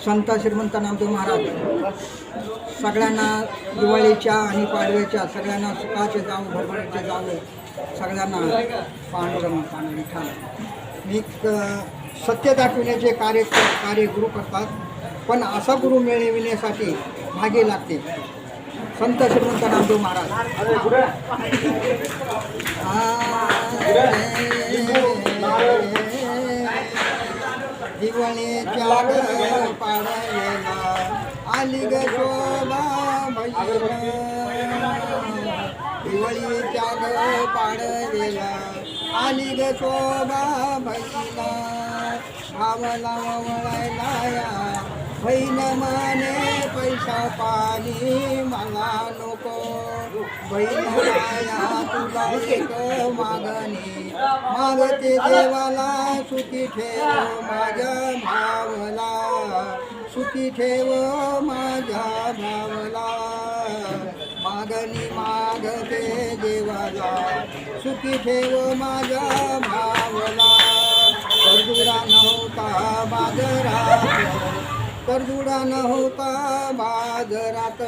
संत श्रीमंत नामदेव महाराज सगळ्यांना दिवाळीच्या आणि पाडव्याच्या सगळ्यांना सुखाचे जावो, भरभराटीचे जावो, सगळ्यांना पांडुरंग विठ्ठल मी सत्य दाखविण्याचे कार्य गुरु करतात, पण असा गुरु मिळविण्यासाठी भागी लागते संत श्रीमंत नामदेव महाराज। दिवाळीच्या पाडव्याला आली ग शोभा भैया, दिवाळीच्या पाडव्याला आली ग शोभा भैया, भावला वळायला बहीण माने पैसा पाणी मला नको, बहीण तुला एक मागणी मागते देवाला, सुखी ठेव माझ्या भावला, सुखी ठेव माझ्या भावला, मागणी मागते देवाला, सुखी ठेव माझ्या भावला। करजुडा नव्हता बाजारात, करजुडा नव्हता बाजारात,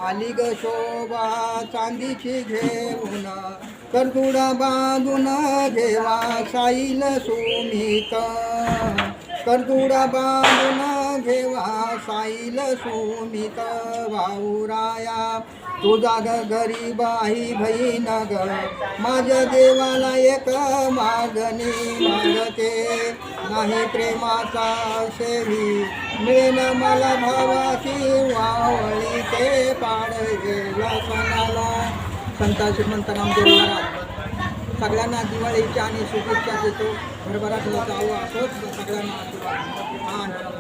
आली ग शोभा चांदीची घेऊन, करजुडा बांधून घेवा साईल सुमित, करजुडा बांधून घेवा साईल सुमित, भाऊराया तुझा गरीब आई बहीण ग, माझ्या देवाला एक मागणी मागते, नाही प्रेमाचा शेवी मिळेन मला भावाची वावळी, ते पाडवेला सणाला। संत श्रीमंत नामदेव महाराज सगळ्यांना दिवाळीच्या आणि शुभेच्छा देतो, भरभराट जावं असंच सगळ्यांना आशीर्वाद।